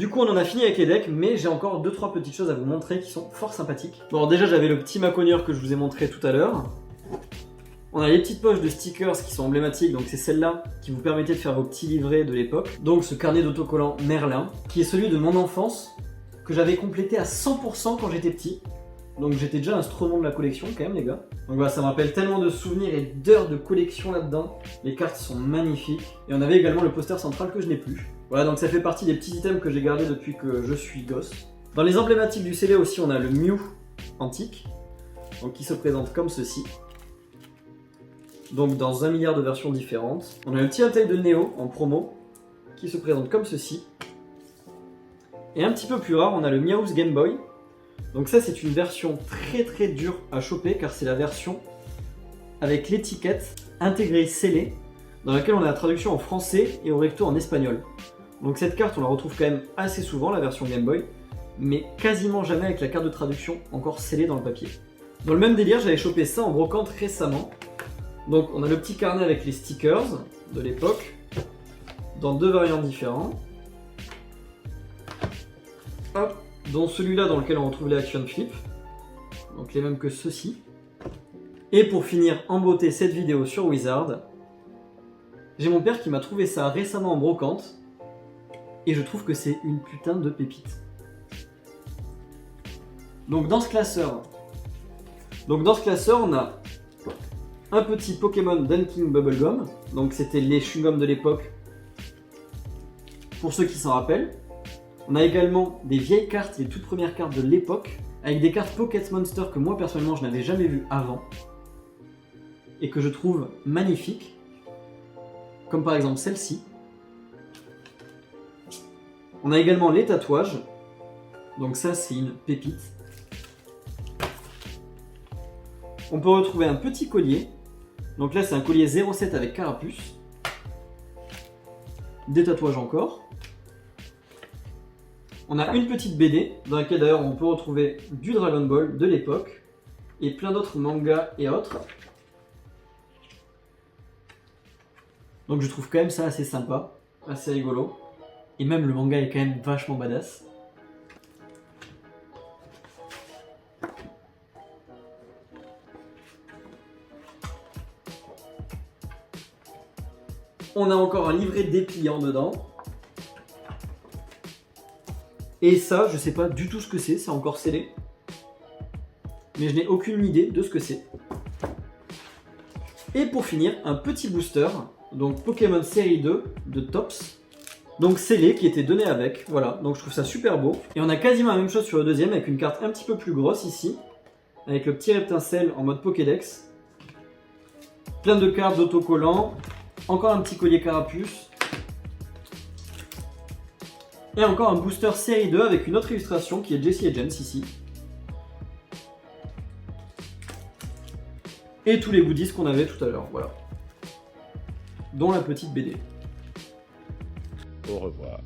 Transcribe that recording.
Du coup, on en a fini avec les decks, mais j'ai encore 2-3 petites choses à vous montrer qui sont fort sympathiques. Bon, déjà, j'avais le petit Maconier que je vous ai montré tout à l'heure. On a les petites poches de stickers qui sont emblématiques, donc c'est celle-là qui vous permettait de faire vos petits livrets de l'époque. Donc ce carnet d'autocollants Merlin, qui est celui de mon enfance, que j'avais complété à 100% quand j'étais petit. Donc j'étais déjà un stronnon de la collection quand même les gars. Donc voilà, ça me rappelle tellement de souvenirs et d'heures de collection là-dedans. Les cartes sont magnifiques. Et on avait également le poster central que je n'ai plus. Voilà, donc ça fait partie des petits items que j'ai gardés depuis que je suis gosse. Dans les emblématiques du CD aussi, on a le Mew antique, donc qui se présente comme ceci. Donc dans 1 milliard de versions différentes. On a le petit Untail de Neo en promo, qui se présente comme ceci. Et un petit peu plus rare, on a le Meowth Game Boy. Donc ça c'est une version très dure à choper, car c'est la version avec l'étiquette intégrée scellée, dans laquelle on a la traduction en français et au recto en espagnol. Donc cette carte on la retrouve quand même assez souvent, la version Game Boy, mais quasiment jamais avec la carte de traduction encore scellée dans le papier. Dans le même délire, j'avais chopé ça en brocante récemment. Donc on a le petit carnet avec les stickers de l'époque, dans 2 variantes différents. Hop, dont celui-là dans lequel on retrouve les action flip, donc les mêmes que ceux-ci. Et pour finir en beauté cette vidéo sur Wizard, j'ai mon père qui m'a trouvé ça récemment en brocante, et je trouve que c'est une putain de pépite. Donc dans ce classeur, on a un petit Pokémon Dunking Bubblegum, donc c'était les chewing-gums de l'époque, pour ceux qui s'en rappellent. On a également des vieilles cartes, les toutes premières cartes de l'époque, avec des cartes Pocket Monster que moi personnellement je n'avais jamais vues avant, et que je trouve magnifiques, comme par exemple celle-ci. On a également les tatouages, donc ça c'est une pépite. On peut retrouver un petit collier. Donc là c'est un collier 07 avec carapuce. Des tatouages encore. On a une petite BD, dans laquelle d'ailleurs on peut retrouver du Dragon Ball de l'époque, et plein d'autres mangas et autres. Donc je trouve quand même ça assez sympa, assez rigolo. Et même le manga est quand même vachement badass. On a encore un livret dépliant dedans. Et ça, je sais pas du tout ce que c'est encore scellé. Mais je n'ai aucune idée de ce que c'est. Et pour finir, un petit booster, donc Pokémon série 2 de Tops. Donc scellé, qui était donné avec, voilà, donc je trouve ça super beau. Et on a quasiment la même chose sur le deuxième, avec une carte un petit peu plus grosse ici, avec le petit Reptincelle en mode Pokédex. Plein de cartes d'autocollants. Encore un petit collier carapuce. Et encore un booster série 2 avec une autre illustration qui est Jessie et James ici. Et tous les goodies qu'on avait tout à l'heure, voilà. Dont la petite BD. Au revoir.